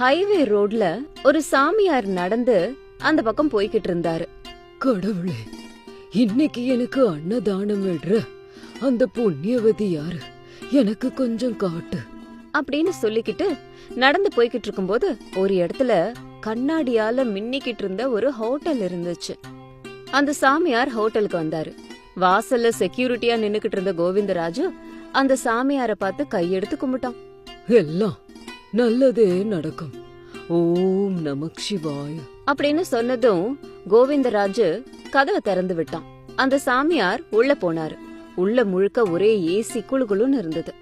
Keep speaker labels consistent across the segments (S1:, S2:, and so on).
S1: Highway ரோட்ல ஒரு சாமியார் நடந்து அந்த பக்கம் போய்கிட்டு இருந்தாரு.
S2: கடவுளே, இன்னைக்கு எனக்கு அன்னதானம் விடுற அந்த புண்ணியவதி யாரு, எனக்கு கொஞ்சம் காட்டு
S1: அப்படின்னு சொல்லிக்கிட்டு நடந்து போய்கிட்டு இருக்கும்போது ஒரு இடத்துல கண்ணாடியால மின்னிக்கிட்டு இருந்த ஒரு ஹோட்டல் இருந்துச்சு. அந்த சாமியார் ஹோட்டலுக்கு வந்தாரு. வாசல்ல செக்யூரிட்டியா நின்னுக்கிட்டு இருந்த கோவிந்தராஜு அந்த சாமியார பார்த்து கையெடுத்து கும்பிட்டான்.
S2: எல்லாம் நல்லதே நடக்கும், ஓம் நமக் சிவாய
S1: அப்படின்னு சொன்னதும் கோவிந்தராஜு கதவை திறந்து விட்டான். அந்த சாமியார் உள்ள போனாரு. உள்ள முழுக்க ஒரே ஏசி குளுகுளுன்னு இருந்தது.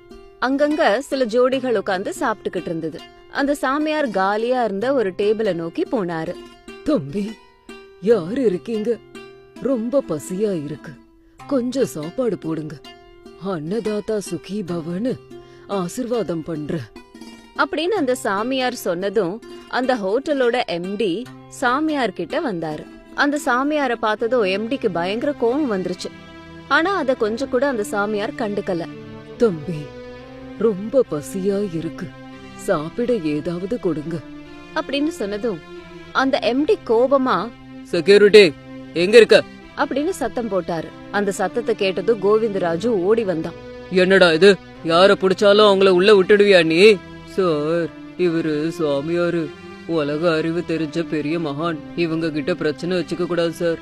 S1: அங்கங்க சில ஜோடிகள் உட்கார்ந்து சாப்பிட்டுக்கிட்டு இருந்தது. அந்த சாமியார் காலியா இருந்த ஒரு டேபிள நோக்கி போனாரு.
S2: தம்பி, யாரு இருக்கீங்க? ரொம்ப பசியா இருக்கு, கொஞ்சம் சாப்பாடு போடுங்க. அன்னதாத்தா சுகி பவன்னு ஆசிர்வாதம் பண்ற
S1: அப்படின்னு அந்த சாமியார் சொன்னதும் அந்த ஹோட்டலோட எம்டி சாமியார் கிட்ட வந்தாரு. அந்த சாமியார பார்த்ததும் எம்டிக்கு பயங்கர கோவம் வந்துருச்சு. ஆனா அத கொஞ்சம் கூட அந்த சாமியார் கண்டுக்கல.
S2: தம்பி, ரொம்ப பசியா இருக்கு, சாப்பிட ஏதாவது கொடுங்க
S1: அப்படின்னு சொன்னதும் அந்த எம்டி கோபமா,
S2: செக்யூரிட்டி எங்க இருக்க
S1: அப்படின்னு சத்தம் போட்டாரு. அந்த சத்தத்தை கேட்டதும் கோவிந்தராஜு ஓடி வந்தான்.
S2: என்னடா இது, யார புடிச்சாலும் அவங்கள உள்ள விட்டுடுவியா நீ? சார், இவரு சுவாமியாரு, உலக அறிவு தெரிஞ்ச பெரிய மகான், இவங்க கிட்ட பிரச்சனை வச்சுக்க கூடாது சார்.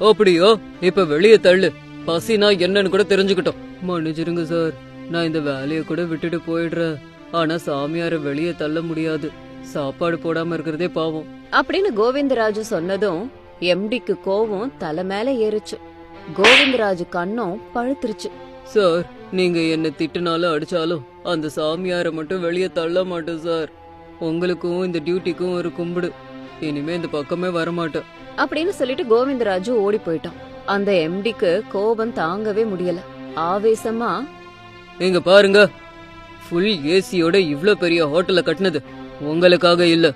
S2: அப்படியோ? இப்ப வெளியே தள்ளு, பசினா என்னன்னு கூட தெரிஞ்சுக்கிட்டோம். மன்னிச்சிருங்க சார், நான் இந்த வேலைய கூட விட்டுட்டு போயிடுறேன். ஆனா சாமியார வெளியே தள்ள முடியாது, சாப்பாடு போடாம இருக்கிறதே பாவம்
S1: அப்படின்னு கோவிந்தராஜு சொன்னதும் எம்டிக்கு கோவம் தலை மேல ஏறுச்சு. கோவிந்தராஜு கண்ணும் பழுத்துருச்சு.
S2: சார், நீங்க என்ன திட்டுனாலும் அடிச்சாலும் அந்த சாமியார மட்டும் வெளியே தள்ள மாட்டேன் சார். உங்களுக்கும் இந்த டியூட்டிக்கும் ஒரு கும்பிடு, இனிமே இந்த பக்கமே வரமாட்டேன்
S1: அப்படின்னு சொல்லிட்டு கோவிந்தராஜு ஓடி போயிட்டான். அந்த எம்டிக்கு கோபம் தாங்கவே முடியல. ஆவேசமா,
S2: இங்க பாருங்க, ஃபுல் ஏசியோட இவ்ளோ பெரிய ஹோட்டல கட்டினது உங்களுக்காக இல்ல.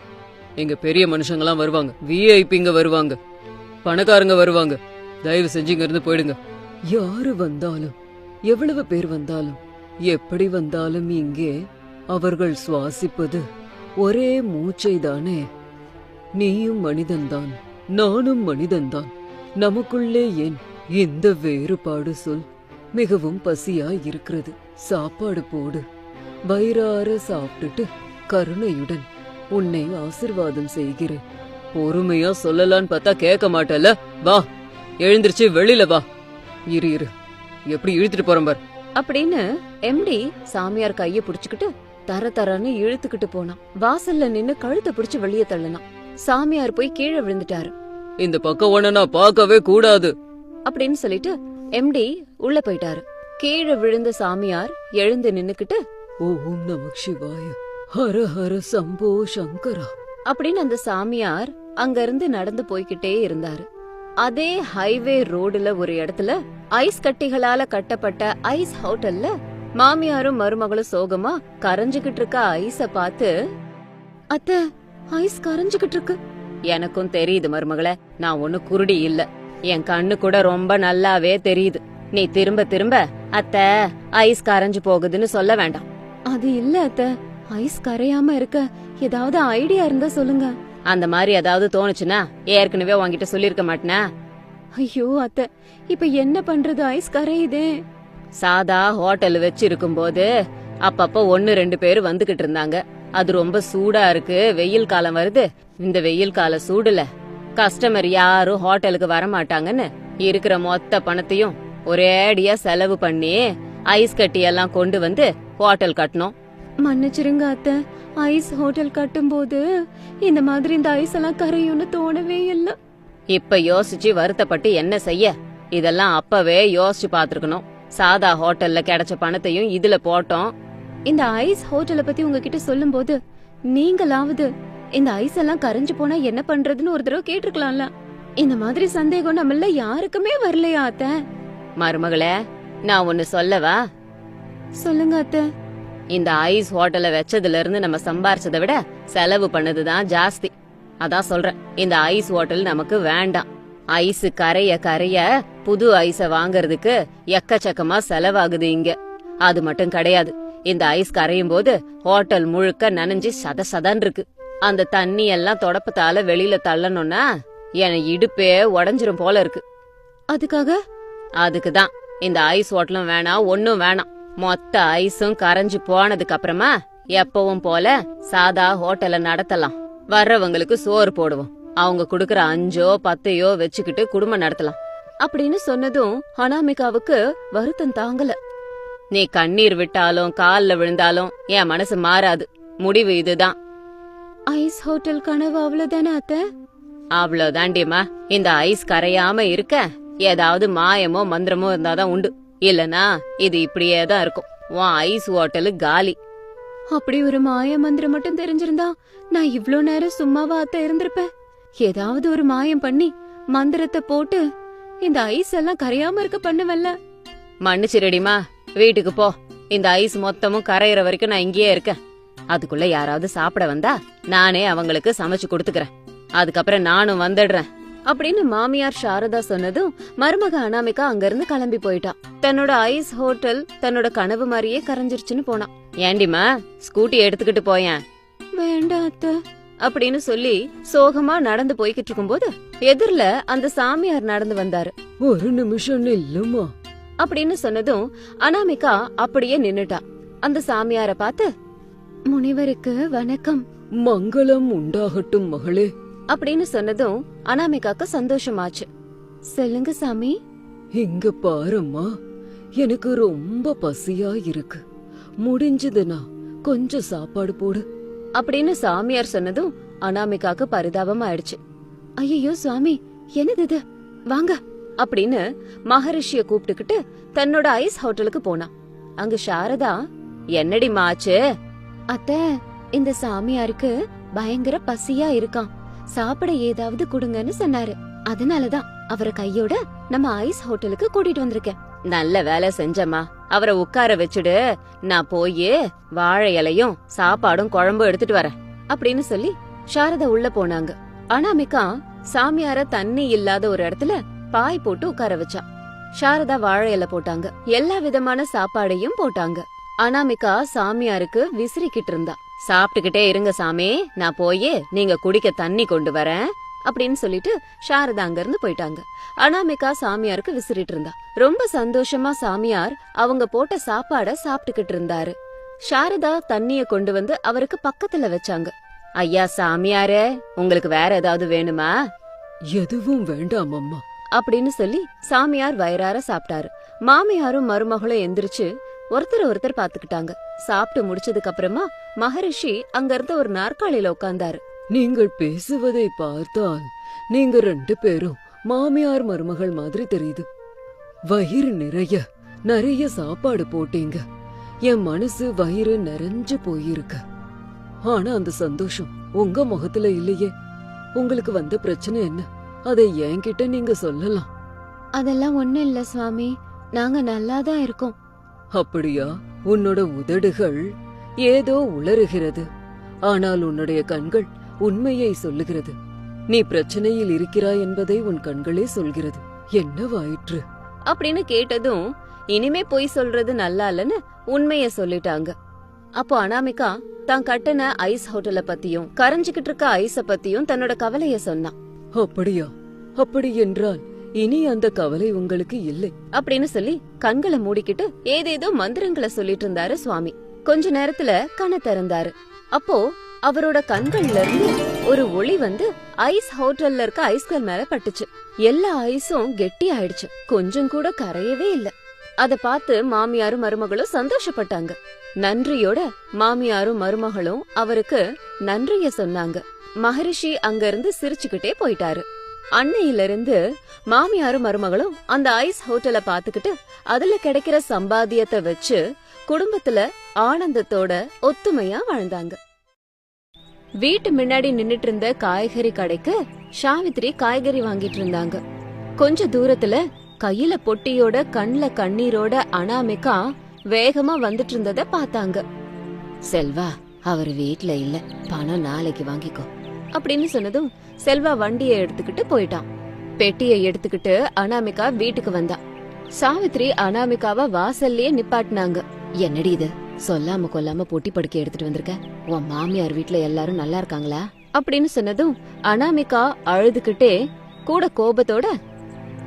S2: இங்க பெரிய மனுஷங்களாம் வருவாங்க, விஐபிங்க வருவாங்க, பணக்காரங்க வருவாங்க. தயவு செஞ்சு இங்க இருந்து போயிடுங்க. யாரு வந்தாலும், எவ்வளவு பேர் வந்தாலும், எப்படி வந்தாலும் இங்கே அவர்கள் சுவாசிப்பது ஒரே மூச்சை தானே. நீயும் மனிதன்தான், நானும் மனிதன்தான். நமக்குள்ளே ஏன் இந்த வேறுபாடு சொல்? மிகவும் பசியா இருக்கிறது, சாப்பாடு போடு. வயிறார சாப்பிட்டுட்டு கருணையுடன் உன்னை ஆசிர்வாதம் செய்கிறேன். பொறுமையா சொல்லலான்னு பார்த்தா கேட்க மாட்டல. வா, எழுந்திருச்சு வெளியில வா. இரு, எப்படி இழுத்துட்டு போறேன் பார்
S1: அப்படின்னு எம்டி சாமியார் கைய புடிச்சுக்கிட்டு தர தரன்னு இழுத்துக்கிட்டு போனான். வாசல்ல நின்னு கழுத்தை பிடிச்சு வெளியே தள்ளினான். சாமியார் போய் கீழே விழுந்துட்டாரு.
S2: இந்த பக்கம் ஒண்ண நான் பார்க்கவே கூடாது
S1: அப்படின்னு சொல்லிட்டு எம்டி உள்ள போயிட்டாரு. கீழே விழுந்த சாமியார் எழுந்து நின்னுக்கிட்டு,
S2: ஓம் நமக் சிவாய, ஹர ஹர சம்போ சங்கரா
S1: அப்படின்னு அந்த சாமியார் அங்க இருந்து நடந்து போய்கிட்டே இருந்தாரு. அதே ஹைவே ரோடுல ஒரு இடத்துல ஐஸ் கட்டிகளால கட்டப்பட்ட ஐஸ் ஹோட்டல்ல மாமியாரும் மருமகளும் சோகமா கரைஞ்சுகிட்டு இருக்க ஐஸ பார்த்து, அத்தை, ஐஸ் கரைஞ்சுகிட்டு இருக்கு. எனக்கும் தெரியுது மருமகளே, நான் ஒண்ணு குருடி இல்ல, என் கண்ணு கூட ரொம்ப நல்லாவே தெரியுது. நீ திரும்ப திரும்ப அத்த ஐஸ் கரைஞ்சு போகுதுன்னு சொல்ல வேண்டாம். அது இல்ல அத்தை, ஐஸ் கரையாம இருக்க ஏதாவது ஐடியா இருந்தா சொல்லுங்க. அந்த மாதிரி ஏதாவது தோணுச்சுன்னா ஏற்கனவே உன்கிட்ட சொல்லிருக்க மாட்டேனா? ஐயோ அத்தை, இப்ப என்ன பண்றது, ஐஸ் கரையுதே. சாதா ஹோட்டல் வச்சு இருக்கும் போது அப்பப்ப 1-2 பேரு வந்துகிட்டு இருந்தாங்க. அது ரொம்ப சூடா இருக்கு, வெயில் காலம் வருது, இந்த வெயில் கால சூடுல கஸ்டமர் யாரும் ஹோட்டலுக்கு வர மாட்டாங்கன்னு இருக்கிற மொத்த பணத்தையும் ஒரே அடியா செலவு பண்ணி ஐஸ் கட்டி எல்லாம் கொண்டு வந்து ஹோட்டல் கட்டணும். மன்னிச்சிருங்க அத்தை, ஐஸ் ஹோட்டல் கட்டும் போது இந்த மாதிரி இந்த ஐஸ் எல்லாம் கரையும்னு தோணவே இல்ல. இப்ப யோசிச்சு வருத்தப்பட்டு என்ன செய்ய? இதெல்லாம் அப்பவே யோசிச்சு பாத்துருக்கணும். சாதா ஹோட்டல்ல கிடைச்ச பணத்தையும் இதுல போட்டோம். இந்த ஐஸ் ஹோட்டலை பத்தி உங்ககிட்ட சொல்லும் போது நீங்களாவது இந்த ஐஸ் எல்லாம் கரைஞ்சு போனா என்ன பண்றதுன்னு ஒரு தடவை கேட்டிருக்கலாம்ல. இந்த மாதிரி சந்தேகம் நம்மள யாருக்குமே வரலையா அத்தை? மருமகளே, நான் ஒன்னு சொல்லவா? சொல்லுங்க அத்தை. இந்த ஐஸ் ஹோட்டலை வச்சதுல இருந்து நம்ம சம்பாரிச்சதை விட செலவு பண்ணதுதான் ஜாஸ்தி. அதான் சொல்றேன், இந்த ஐஸ் ஹோட்டல் நமக்கு வேண்டாம். ஐஸ் கரைய கரைய புது ஐஸ வாங்கறதுக்கு எக்கச்சக்கமா செலவாகுது இங்க. அது மட்டும் கிடையாது, இந்த ஐஸ் கரையும் போது ஹோட்டல் முழுக்க நனைஞ்சு சத சதன் இருக்கு. அந்த தண்ணி எல்லாம் தொடப்பத்தால வெளியில தள்ளணும்னா என் இடுப்பே உடஞ்சிரும் போல இருக்கு. அதுக்குதான் இந்த ஐஸ் ஹோட்டலும் வேணாம், ஒன்னும் வேணாம். மொத்த ஐஸும் கரைஞ்சு போனதுக்கு அப்புறமா எப்பவும் போல சாதா ஹோட்டல நடத்தலாம். வர்றவங்களுக்கு சோறு போடுவோம். அவங்க குடுக்கற 5ஓ 10ஓ வச்சுக்கிட்டு குடும்பம் நடத்தலாம் அப்படின்னு சொன்னதும் அனாமிகாவுக்கு வருத்தம் தாங்கல. நீ கண்ணீர் விட்டாலும் கால்ல விழுந்தாலும் என் மனசு மாறாது. முடிவு இதுதான். ஐஸ் ஹோட்டல் கனவு அவ்வளவுதானே அத்தை? அவ்வளவுதாண்டியம்மா. இந்த ஐஸ் கரையாம இருக்க ஏதாவது மாயமோ மந்திரமோ இருந்தாதான் உண்டு. இல்லனா இது இப்படியே தான் இருக்கும். உன் ஐஸ் ஹோட்டலு காலி. அப்படி ஒரு மாய மந்திரம் மட்டும் தெரிஞ்சிருந்தா நான் இவ்ளோ நேரம் சும்மாவா அத்தை இருந்திருப்பேன். ஏதாவது ஒரு மாயம் பண்ணி மந்திரத்தை போட்டு இந்த ஐஸ் எல்லாம் கரையாம இருக்க பண்ணுவல்ல. மன்னிச்சிரடிமா, வீட்டுக்கு போ. இந்த ஐஸ் மொத்தமும் கரையிற வரைக்கும் நான் இங்கேயே இருக்கேன். அதுக்குள்ள யாராவது சாப்பிட வந்தா நானே அவங்களுக்கு சமைச்சு கொடுத்துக்கிறேன். அதுக்கப்புறம் நானும் வந்துடுறேன் அப்படின்னு மாமியார் சாரதா சொன்னதும் மருமக அனாமிகா அங்கிருந்து கிளம்பி போயிட்டான். தன்னோட ஐஸ் ஹோட்டல் தன்னோட கனவு மாதிரியே கரைஞ்சிருச்சுன்னு போனான். ஏண்டிமா, ஸ்கூட்டி எடுத்துக்கிட்டு போயேன். வேண்டாம் அத்தை அப்படின்னு சொல்லி சோகமா நடந்து போய்கிட்டு இருக்கும்போது எதிர்ல அந்த சாமியார் நடந்து வந்தாரு.
S2: ஒரு நிமிஷம் இல்லம்மா
S1: அப்படின்னு சொன்னதும் அனாமிகா அப்படியே நின்னுட்டா. அந்த சாமியார பார்த்து, முனிவருக்கு வணக்கம்.
S2: மங்களம் உண்டாகட்டும் மகளே
S1: அப்படின்னு சொன்னதும் அனாமிகாக்கு சந்தோஷமாச்சு. சொல்லுங்க சாமி.
S2: இங்க பாரும்மா, எனக்கு ரொம்ப பசியா இருக்கு. முடிஞ்சதுன்னா கொஞ்சம் சாப்பாடு போடு
S1: அப்படின்னு சாமியார் சொன்னதும் அனாமிகாக்கு பரிதாபம் ஆயிடுச்சு. ஐயோ சுவாமி, என்னது இது, வாங்க அப்படின்னு மகரிஷிய கூப்பிட்டுக்கிட்டு தன்னோட ஐஸ் ஹோட்டலுக்கு போனா. அங்க சாரதா, என்னடி மாச்சு? அத்தை, இந்த சாமியாருக்கு பயங்கர பசியா இருக்கான், சாப்பிட ஏதாவது கொடுங்கன்னு சொன்னாரு. அதனாலதான் அவரை கையோட நம்ம ஐஸ் ஹோட்டலுக்கு கூட்டிட்டு வந்திருக்கேன். நல்ல வேலை செஞ்சம்மா. அவரை உட்கார வச்சுடு, நான் போய் வாழை இலையும் சாப்பாடும் குழம்பும் எடுத்துட்டு வரேன் அப்படின்னு சொல்லி சாரதா உள்ள போனாங்க. அனாமிகா சாமியார தண்ணி இல்லாத ஒரு இடத்துல பாய் போட்டு உட்கார வச்சா. சாரதா வாழை இலை போட்டாங்க. எல்லா விதமான சாப்பாடையும் போட்டாங்க. அனாமிகா சாமியாருக்கு விசிறிக்கிட்டு இருந்தா. சாப்பிட்டுக்கிட்டே இருங்க சாமி, நான் போய் நீங்க குடிக்க தண்ணி கொண்டு வரேன் அப்படின்னு சொல்லிட்டு சாரதா அங்க இருந்து போயிட்டாங்க. அனாமிகா சாமியாருக்கு விசிறிட்டு இருந்தா. ரொம்ப சந்தோஷமா சாமியார் அவங்க போட்ட சாப்பாட சாப்பிட்டுக்கிட்டு இருந்தாரு. சாரதா தண்ணிய கொண்டு வந்து அவருக்கு பக்கத்துல வச்சாங்க. ஐயா சாமியாரே, உங்களுக்கு வேற ஏதாவது வேணுமா?
S2: எதுவும் வேண்டாம் அம்மா
S1: அப்படின்னு சொல்லி சாமியார் வயிறார சாப்பிட்டாரு. மாமியாரும் மருமகளும் எந்திரிச்சு ஒருத்தர் பாத்துக்கிட்டாங்க. சாப்பிட்டு முடிச்சதுக்கு அப்புறமா மகரிஷி அங்க இருந்த ஒரு நாற்காலியில உட்கார்ந்தாரு.
S2: நீங்கள் பேசுவதை பார்த்தால் நீங்க 2 பேரும் மாமியார் மருமகள் மாதிரி தெரியுது. வயிறு நிறைய சாப்பாடு போட்டீங்க. என் மனசு வயிறு நிறைஞ்சு போயிருக்கு. ஆனா அந்த சந்தோஷம் உங்க முகத்துல இல்லையே. உங்களுக்கு வந்த பிரச்சனை என்ன? அதை என்கிட்ட நீங்க சொல்லலாம்.
S1: அதெல்லாம் ஒண்ணும் இல்ல சுவாமி, நாங்க நல்லாதான் இருக்கோம்.
S2: அப்படியா? உன்னோட உதடுகள் ஏதோ உளறுகிறது, ஆனால் உன்னுடைய கண்கள் உண்மையை சொல்லுகிறது. நீ பிரச்சனையில் இருக்கிறாய் என்பதை உன் கண்களே சொல்கிறது. என்னவாயிற்று
S1: அப்படின்னு கேட்டதும் இனிமே பொய் சொல்றது நல்லா இல்லன்னு உண்மைய சொல்லிட்டாங்க. அப்போ அனாமிகா தான் கட்டின ஐஸ் ஹோட்டல பத்தியும் கரைஞ்சுகிட்டு இருக்க ஐஸ பத்தியும் தன்னோட கவலைய சொன்னான்.
S2: அப்படியா? அப்படி என்றால் இனி அந்த கவலை உங்களுக்கு இல்லை
S1: அப்படின்னு சொல்லி கண்களை மூடிக்கிட்டு ஏதேதோ மந்திரங்களை சொல்லிட்டு இருந்தாரு சுவாமி. கொஞ்ச நேரத்துல கண்ணை திறந்தாரு. அப்போ அவரோட கண்கள்ல இருந்து ஒரு ஒளி வந்து ஐஸ் ஹோட்டல்ல இருக்க ஐஸ்கள் மேல பட்டுச்சு. எல்லா ஐஸும் கெட்டி ஆயிடுச்சு, கொஞ்சம் கூட கரையவே இல்ல. அத பார்த்து மாமியாரும் மருமகளும் சந்தோஷப்பட்டாங்க. நன்றியோட மாமியாரும் மருமகளும் அவருக்கு நன்றிய சொன்னாங்க. மகரிஷி அங்க இருந்து சிரிச்சுக்கிட்டே போயிட்டாரு. அன்னையில இருந்து மாமியாரும் மருமகளும் அந்த ஐஸ் ஹோட்டலை பாத்துக்கிட்டு அதுல கிடைக்கிற சம்பாத்தியத்தை வச்சு குடும்பத்துல ஆனந்தத்தோட ஒத்துமையா வாழ்ந்தாங்க. வீட்டு முன்னாடி நின்னுட்டு இருந்த காய்கறி கடைக்கு சாவித்ரி காய்கறி வாங்கிட்டு இருந்தாங்க. கொஞ்ச தூரத்துல கையில பொட்டியோட கண்ல கண்ணீரோட அனாமிகா வேகமா வந்துட்டு இருந்தத பாத்தாங்க. செல்வா, அவர் வீட்ல இல்ல, பணம் நாளைக்கு வாங்கிக்கோ அப்படின்னு சொன்னதும் செல்வா வண்டியை எடுத்துக்கிட்டு போயிட்டான். பெட்டியை எடுத்துக்கிட்டு அனாமிகா வீட்டுக்கு வந்தா. சாவித்ரி அனாமிகாவ வாசல்லயே நிப்பாட்டினாங்க. என்னடி இது, சொல்லாம கொல்லாம பொட்டி படுக்கை எடுத்துட்டு வந்திருக்க. உன் மாமியார் வீட்ல எல்லாரும் நல்லா இருக்காங்களா அப்படின்னு சொன்னதும் அனாமிகா அழுதுகிட்டே கூட கோபத்தோட,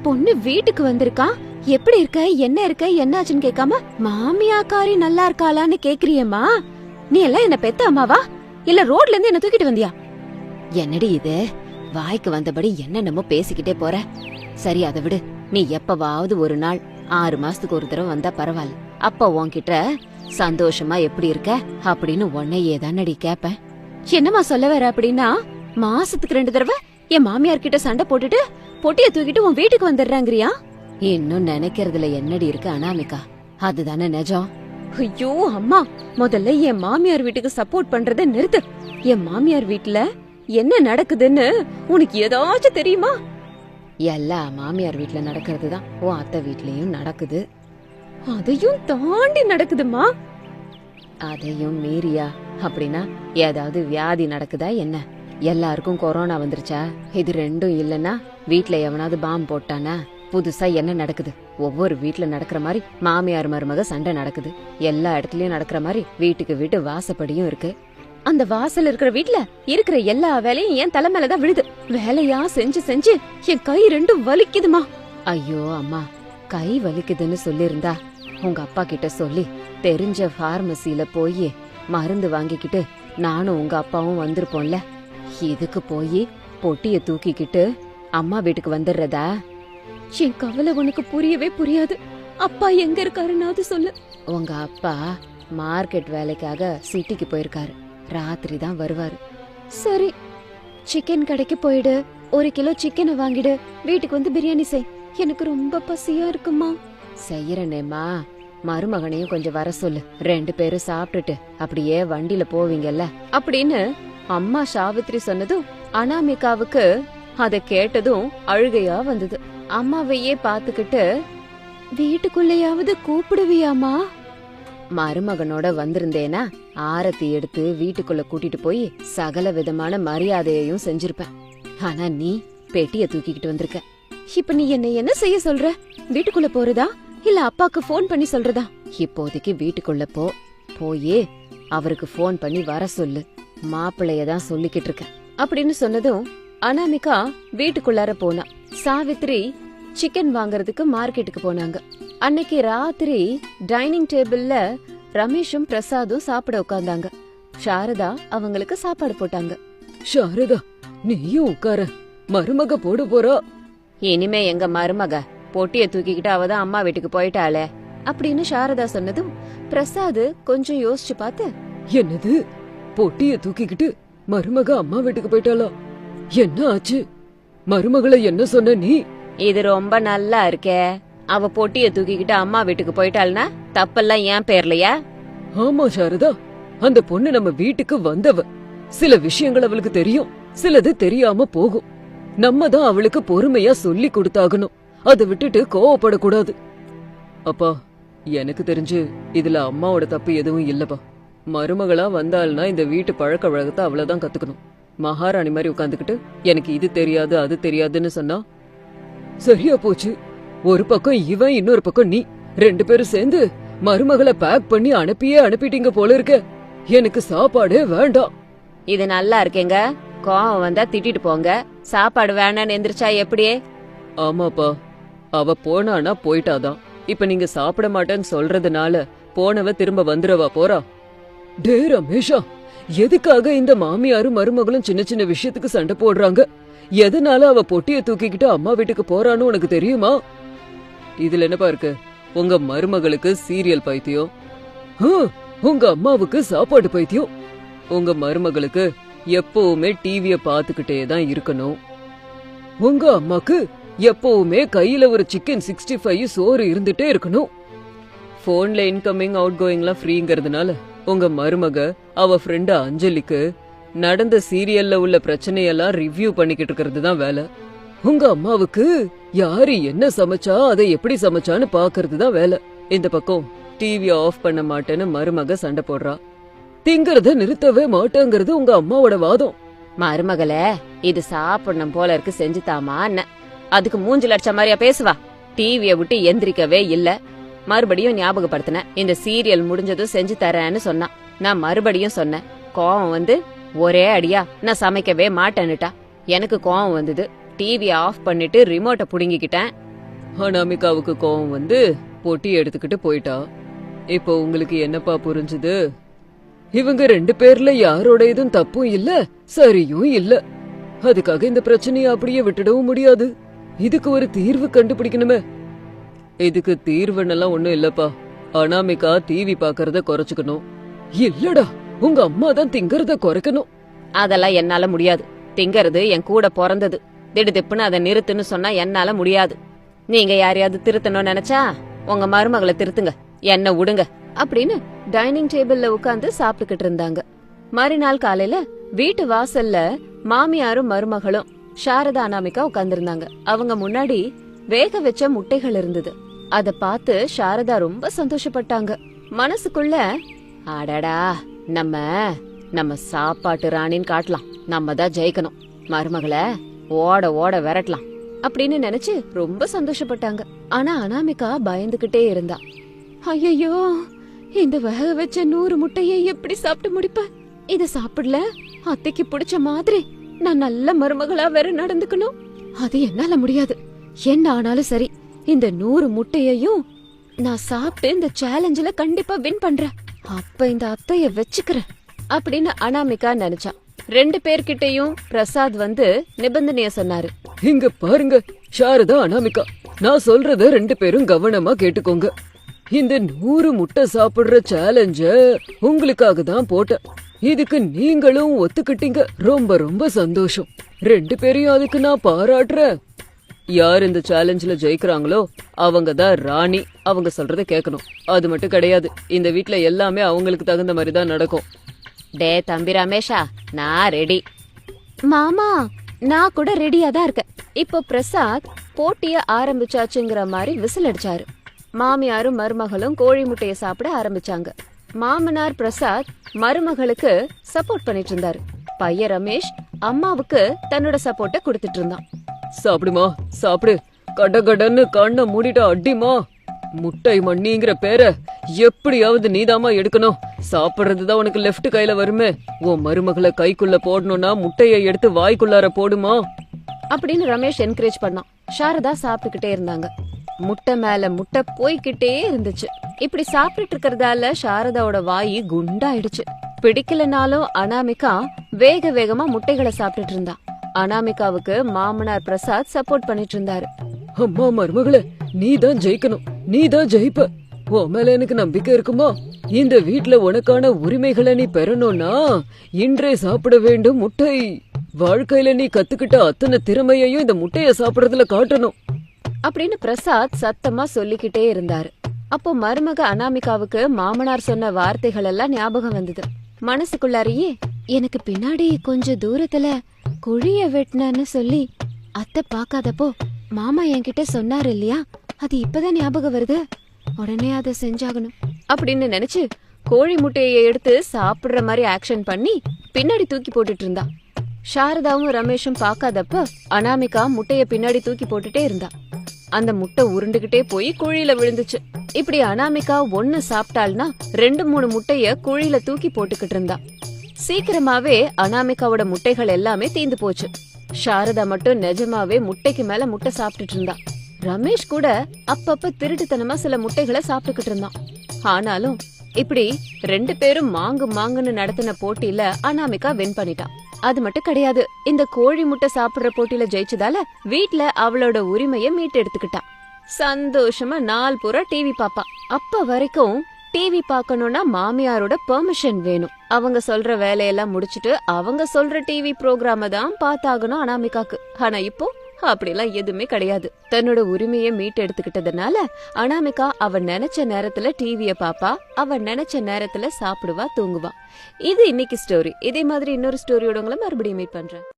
S1: பொண்ணு வீட்டுக்கு வந்திருக்கா, எப்படி இருக்க, என்ன இருக்க, என்னாச்சுன்னு கேட்காம மாமியாக்காரி நல்லா இருக்காளான்னு கேக்குறியம்மா? நீ எல்லாம் என்ன பெத்த அம்மாவா இல்ல ரோட்ல இருந்து என்ன தூக்கிட்டு வந்தியா? என்னடி இது, வாய்க்கு வந்தபடி என்னென்னமோ பேசிக்கிட்டே போற. சரி அதை விடு. நீ எப்பவாவது ஒரு நாள் 6 மாசத்துக்கு ஒரு தடவை வந்தா பரவாயில்ல. அப்ப உன்கிட்ட சந்தோஷமா எப்படி இருக்க அப்படின்னு உன்னையே தானடி கேப்பேன். என்னமா சொல்ல வர அப்படின்னா, மாசத்துக்கு 2 தடவை என் மாமியார் கிட்ட சண்டை போட்டுட்டு பொட்டிய தூக்கிட்டு உன் வீட்டுக்கு வந்துடுறாங்கறியா? இன்னும் நினைக்கிறதுல என்னடி இருக்கு அனாமிகா, அதுதானே நிஜம். ஐயோ அம்மா, முதல்ல என் மாமியார் வீட்டுக்கு சப்போர்ட் பண்றத நிறுத்து. என் மாமியார் வீட்டுல என்ன நடக்குதுன்னு உனக்கு ஏதாச்சும் தெரியுமா? எல்லா மாமியார் வீட்டுல நடக்கிறதுதான் உன் அத்தை வீட்லயும் நடக்குது. அதையும் தாண்டி நடக்குதுமா. அதையும் மீறியா? அப்படின்னா ஏதாவது வியாதி நடக்குதா என்ன? எல்லாருக்கும் கொரோனா வந்துருச்சா? இது ரெண்டும் இல்லன்னா வீட்ல எவனாவது பாம்பு போட்டானா? புதுசா என்ன நடக்குது? ஒவ்வொரு வீட்ல நடக்கிற மாதிரி மாமியார் மருமக சண்டை நடக்குது. எல்லா இடத்துலயும் நடக்கிற மாதிரி வீட்டுக்கு வீட்டு வாசப்படியும் இருக்கு. அந்த வாசல் இருக்கிற வீட்ல இருக்கிற எல்லா வேலையும் என் தலை மேலதான் விழுது. வேலையா செஞ்சு செஞ்சு என் கை 2 வலிக்குதுமா. ஐயோ அம்மா, கை வலிக்குதுன்னு சொல்லிருந்தா உங்க அப்பா கிட்ட சொல்லி தெரிஞ்ச பார்மசில போய் மருந்து வாங்கிக்கிட்டு நானும் உங்க அப்பாவும் வந்திருப்போம்ல. இதுக்கு போய் பொட்டிய தூக்கிக்கிட்டு அம்மா வீட்டுக்கு வந்துடுறதா? என் கவலை உனக்கு புரியவே புரியாது. அப்பா எங்க இருக்காருன்னாவது சொல்லு. உங்க அப்பா மார்க்கெட் வேலைக்காக சிட்டிக்கு போயிருக்காரு. ராத்திரி தான் வருவாரு. சரி, சிக்கன் கடைக்கு போயிடு, 1 கிலோ சிக்கனை வாங்கிடு, வீட்டுக்கு வந்து பிரியாணி செய். எனக்கு ரொம்ப பசியா இருக்குமா. செய்யறேனேம்மா. மருமகனையும் கொஞ்சம் வர சொல்லு, 2 பேரும் சாப்பிட்டுட்டு அப்படியே வண்டியில போவீங்கல்ல அப்படின்னு அம்மா சாவித்ரி சொன்னதும் அனாமிகாவுக்கு அத கேட்டதும் அழுகையா வந்தது. அம்மாவையே பாத்துக்கிட்டு, வீட்டுக்குள்ளேயாவது கூப்பிடுவியாமா? மருமகனோட வந்திருந்தேனா ஆரத்தி எடுத்து வீட்டுக்குள்ள கூட்டிட்டு போய் சகல விதமான மரியாதையையும் செஞ்சிருப்பேன். ஆனா நீ பெட்டிய தூக்கிக்கிட்டு வந்திருக்க. இப்ப நீ என்ன செய்ய சொல்ற? வீட்டுக்குள்ள போறதா இல்ல அப்பாக்கு போன் பண்ணி சொல்றதா? இப்போதைக்கு வீட்டுக்குள்ள போயே அவருக்கு போன் பண்ணி வர சொல்லு. மாப்பிள்ளையதான் சொல்லிக்கிட்டு இருக்க அப்படின்னு சொன்னதும் அனாமிகா வீட்டுக்குள்ளார போனா. சாவித்ரி சிக்கன் வாங்கறதுக்கு மார்க்கெட்டுக்கு போனாங்க. அன்னைக்கு ராத்திரி டைனிங் டேபிள்ல ரமேஷும் பிரசாதும் சாப்பிட உட்கார்ந்தாங்க. சாரதா அவங்களுக்கு சாப்பாடு போட்டாங்க.
S2: சாரதா, நீயும் உட்கார, மருமக போட போறா.
S1: இனிமே எங்க மருமக பொட்டிய தூக்கிக்கிட்டு அவதான் அம்மா வீட்டுக்கு போயிட்டாளே அப்படின்னு சாரதா சொன்னதும் பிரசாத் கொஞ்சம் யோசிச்சு பார்த்து,
S2: என்னது, பொட்டிய தூக்கிக்கிட்டு மருமக அம்மா வீட்டுக்கு போயிட்டாளா? என்ன ஆச்சு? மருமகளை என்ன சொன்ன நீ?
S1: இது ரொம்ப நல்லா இருக்கே. அவ பொட்டிய தூக்கிக்கிட்டு அம்மா வீட்டுக்கு போயிட்டாள்னா தப்பெல்லாம் ஏன் பேர்லையா?
S2: ஆமா சாரதா, அந்த பொண்ணு நம்ம வீட்டுக்கு வந்தவ. சில விஷயங்கள் அவளுக்கு தெரியும், சிலது தெரியாம போகும். நம்ம தான் அவளுக்கு பொறுமையா சொல்லி கொடுத்தாகணும். அதை விட்டுட்டு கோவப்படக்கூடாது. அப்பா, எனக்கு தெரிஞ்சு இதுல அம்மாவோட தப்பு எதுவும் இல்லப்பா. மருமகளா வந்தாள்னா இந்த வீட்டு பழக்க வழக்கத்தை அவ்வளவுதான் கத்துக்கணும். மகாராணி மாதிரி உட்காந்துக்கிட்டு எனக்கு இது தெரியாது அது தெரியாதுன்னு சொன்னா சரியா போச்சு. ஒரு பக்கம் இவன், இன்னொரு பக்கம் நீ, 2 பேரும் சேர்ந்து மருமகளை பேக் பண்ணி அனுப்பிட்டீங்க போல இருக்க. எனக்கு சாப்பாடே வேண்டாம்.
S1: இது நல்லா இருக்கேங்க. கோவம் வந்தா திட்டிட்டு போங்க. சாப்பாடு வேணான்னு எந்திரிச்சா எப்படியே?
S2: ஆமாப்பா, அவ போனானா போயிட்டாதான். இப்ப நீங்க சாப்பிட மாட்டேன்னு சொல்றதுனால போனவ திரும்ப வந்துடவா போறா? டே ரமேஷா, எதுக்காக இந்த மாமியாரும் மருமகளும் சின்ன சின்ன விஷயத்துக்கு சண்டை போடுறாங்க? எதனால அவ பொட்டிய தூக்கிக்கிட்டு அம்மா வீட்டுக்கு போறான்னு உனக்கு தெரியுமா? இதுல என்னப்பா இருக்கு? உங்க மருமகளுக்கு சீரியல் பைத்தியம், உங்க அம்மாவுக்கு சாப்பாடு பைத்தியம். உங்க மருமகளுக்கு எப்பவுமே டிவிய பாத்துக்கிட்டே தான் இருக்கணும். உங்க அம்மாக்கு எப்பவுமே கையில ஒரு சிக்கன் 65 சோறு இருந்துட்டே இருக்கணும். போன்ல இன்கமிங் அவுட் கோயிங்லாம் ஃப்ரீங்கிறதுனால உங்க மருமக அவ ஃப்ரெண்ட் அஞ்சலிக்கு நடந்த சீரியல்ல உள்ள பிரச்சனையெல்லாம் ரிவ்யூ பண்ணிக்கிட்டு இருக்கிறது தான் வேலை. உங்க அம்மாவுக்கு யாரு என்ன சமைச்சா அதை எப்படி சமைச்சான்னு பாக்குறது தான் வேலை. இந்த பக்கம் டிவிய ஆஃப் பண்ண மாட்டேன்னு மருமக சண்டை போடுறா. திங்கறத நிறுத்தவே மாட்டேங்கிறது உங்க அம்மாவோட வாதம்.
S1: மருமகளே, இது சாப்பிடணும் போல இருக்கு, செஞ்சு தாமா. அதுக்கு மூஞ்சி லட்சம் மாதிரியா பேசுவா? டிவிய விட்டு எந்திரிக்கவே இல்ல. மறுபடியும் ஞாபகப்படுத்தினேன். இந்த சீரியல் முடிஞ்சதும் செஞ்சு தரேன்னு சொன்னான். நான் மறுபடியும் சொன்னேன். கோவம் வந்து ஒரே அடியா நான் சமைக்கவே மாட்டேன்னுட்டா. எனக்கு கோவம் வந்தது. டிவி ஆஃப் பண்ணிட்டு ரிமோட்டை புடுங்கிக்கிட்டேன்.
S2: அனாமிகாவுக்கு கோவம் வந்து பொட்டி எடுத்துக்கிட்டு போயிட்டா. இப்போ உங்களுக்கு என்னப்பா புரிஞ்சுது? இவங்க 2 பேர்ல யாரோட இதுவும் தப்பும் இல்ல, சரியும் இல்ல. அதுக்காக இந்த பிரச்சனையை அப்படியே விட்டுடவும் முடியாது. இதுக்கு ஒரு தீர்வு கண்டுபிடிக்கணுமே. இதுக்கு தீர்வுன்னெல்லாம் ஒண்ணும் இல்லப்பா. அனாமிகா டிவி பாக்கறத குறைச்சுக்கணும். இல்லடா, உங்க அம்மா தான் திங்கறத குறைக்கணும்.
S1: அதெல்லாம் என்னால முடியாது. திங்கறது என் கூட பிறந்தது. திடுதிப்புன்னு அதை நிறுத்துன்னு சொன்னா என்னால முடியாது. நீங்க யாரையாவது திருத்தணும்னு நினைச்சா உங்க மருமகளை திருத்துங்க, என்ன விடுங்க அப்படின்னு டைனிங் டேபிள்ல உட்கார்ந்து சாப்பிட்டுக்கிட்டு இருந்தாங்க. மறுநாள் காலையில வீட்டு வாசல்ல மாமியாரும் மருமகளும் சாரதா அனாமிகா உட்கார்ந்திருந்தாங்க. அவங்க முன்னாடி வேக வச்ச முட்டைகள் இருந்தது. அத பார்த்து சாரதா ரொம்ப சந்தோஷப்பட்டாங்க. மனசுக்குள்ள அடடா, நம்ம சாப்பாட்டு ராணின்னு காட்டலாம், நம்ம தான் ஜெயிக்கணும், மருமகளை ஓட ஓட விரட்டலாம் அப்படின்னு நினைச்சு ரொம்ப சந்தோஷப்பட்டாங்க. ஆனா அனாமிகா பயந்துகிட்டே இருந்தா. ஐயோ, இந்த வேக வச்ச 100 முட்டையை எப்படி சாப்பிட்டு முடிப்பேன்? இத சாப்பிடல அத்தைக்கு பிடிச்ச மாதிரி நான் நல்ல மருமகளா வேற நடந்துக்கணும். அது என்னால முடியாது. என்ன ஆனாலும் சரி, இந்த 100 முட்டையையும் நான் சாப்பிட்டு இந்த சேலஞ்சில கண்டிப்பா வின் பண்றேன். அப்ப இந்த அத்தைய வச்சுக்கிறேன் அப்படின்னு அனாமிகா நினைச்சா. 2 பேர்கிட்டயும் பிரசாத் வந்து நிபந்தனைய சொன்னாரு.
S2: இங்க பாருங்க சாரதா, அனாமிகா, நான் சொல்றத 2 பேரும் கவனமா கேட்டுக்கோங்க. இந்த 100 முட்டை சாப்பிடுற சேலஞ்ச உங்களுக்காக தான் போட்டேன். இதுக்கு நீங்களும் ஒத்துக்கிட்டீங்க. ரொம்ப ரொம்ப சந்தோஷம். 2 பேரையும் அதுக்கு நான் பாராட்டுறேன். யார் இந்த சேலஞ்சில ஜெயிக்கிறாங்களோ அவங்க தான் ராணி. அவங்க சொல்றத கேட்கணும். அது மட்டும் கிடையாது, இந்த வீட்ல எல்லாமே அவங்களுக்கு தகுந்த மாதிரி தான் நடக்கும்.
S1: டே தம்பி ரமேஷா, நான் ரெடி. மாமா, நான் கூட ரெடியா தான் இருக்கேன். இப்போ பிரசாத் போட்டிய ஆரம்பிச்சாச்சுங்கிற மாதிரி விசில் அடிச்சாரு. மாமியாரும் மருமகளும் கோழி முட்டைய சாப்பிட ஆரம்பிச்சாங்க. மாமனார் பிரசாத் மருமகளுக்கு சப்போர்ட் பண்ணிட்டு இருந்தாரு. பையன் ரமேஷ் அம்மாவுக்கு தன்னோட சப்போர்ட்ட கொடுத்துட்டு இருந்தான்.
S2: சாப்பிடுமா, சாப்பிடு. கடகடன்னு கண்ணை மூடிட்டு அடிமா. முட்டை மண்ணிங்கிற பேரை எப்படியாவது நீதாமா எடுக்கணும். சாப்பிடுறதுதான் உனக்கு லெஃப்ட் கையில வருமே. உன் மருமகளை கைக்குள்ள போடணும்னா முட்டையை எடுத்து வாய்க்குள்ளார போடுமா
S1: அப்படின்னு ரமேஷ் என்கரேஜ் பண்ணான். சாரதா சாப்பிட்டுக்கிட்டே இருந்தாங்க. முட்டை மேல முட்டை போய்கிட்டே இருந்துச்சு. இப்படி சாப்பிட்டு இருக்கறதால சாரதாவோட வாயி குண்டாயிடுச்சு. பிடிக்கலனாலும் அனாமிகா வேக வேகமா முட்டைகளை சாப்பிட்டுட்டு இருந்தா. அனாமிகாவுக்கு மாமனார் பிரசாத் சப்போர்ட் பண்ணிட்டு இருந்தாரு.
S2: அம்மா மருமகளே, நீதான் ஜெயிக்கணும், நீதான் ஜெயிப்ப. உன் மேல எனக்கு நம்பிக்கை இருக்குமா? இந்த வீட்ல உனக்கான உரிமைகளை நீ பெறணும்னா இன்றே சாப்பிட வேண்டும் முட்டை. வாழ்க்கையில நீ கத்துக்கிட்ட அத்தனை திறமையையும் இந்த முட்டைய சாப்பிடறதுல காட்டணும்
S1: அப்படின்னு பிரசாத் சத்தமா சொல்லிக்கிட்டே இருந்தாரு. அப்போ மருமக அனாமிகாவுக்கு மாமனார் சொன்ன வார்த்தைகள் எல்லாம் ஞாபகம் வந்தது. மனசுக்குள்ளாரையே, எனக்கு பின்னாடி கொஞ்சம் தூரத்துல குழிய வெட்டினு சொல்லி அத்தை பாக்காதப்போ மாமா என்கிட்ட சொன்னாரு இல்லையா, அது இப்பதான் ஞாபகம் வருது. உடனே அதை செஞ்சாகணும் அப்படின்னு நினைச்சு கோழி முட்டையை எடுத்து சாப்பிடுற மாதிரி ஆக்ஷன் பண்ணி பின்னாடி தூக்கி போட்டுட்டு இருந்தா. சாரதாவும் ரமேஷும் பாக்காதப்ப அனாமிகா முட்டைய பின்னாடி தூக்கி போட்டுட்டே இருந்தா. அந்த முட்டை உருண்டுகிட்டே போய் குழியில விழுந்துச்சு. இப்படி அனாமிகா 1 சாப்பிட்டாள்னா 2-3 முட்டைய குழியில தூக்கி போட்டுக்கிட்டு இருந்தா. சீக்கிரமாவே அனாமிகாவோட முட்டைகள் எல்லாமே தீந்து போச்சு. சாரதா மட்டும் நிஜமாவே முட்டைக்கு மேல முட்டை சாப்பிட்டுட்டு இருந்தா. ரமேஷ் கூட அப்பப்ப திருட்டுத்தனமா சில முட்டைகளை சாப்பிட்டுக்கிட்டு இருந்தான். ஆனாலும் இப்படி 2 பேரும் மாங்குன்னு நடத்தின போட்டியில அனாமிகா வின் பண்ணிட்டான். அது மட்டும் கிடையாது, இந்த கோழி முட்டை சாப்பிடுற போட்டியில ஜெயிச்சதால வீட்ல அவளோட உரிமைய மீட்டு எடுத்துக்கிட்டா. சந்தோஷமா நாள் பூரா டிவி பாப்பா. அப்ப வரைக்கும் டிவி பாக்கணும்னா மாமியாரோட பெர்மிஷன் வேணும். அவங்க சொல்ற வேலையெல்லாம் முடிச்சிட்டு அவங்க சொல்ற டிவி ப்ரோக்ராம தான் பார்த்தாகணும் அனாமிகாக்கு. ஆனா இப்போ அப்படிலாம் எதுவுமே கிடையாது. தன்னோட உரிமையை மீட்டு எடுத்துக்கிட்டதுனால அனாமிகா அவ நினைச்ச நேரத்துல டிவிய பாப்பா, அவ நினைச்ச நேரத்துல சாப்பிடுவா, தூங்குவா. இது இன்னைக்கு ஸ்டோரி. இதே மாதிரி இன்னொரு ஸ்டோரியோட உங்களை மறுபடியும் மீட் பண்றேன்.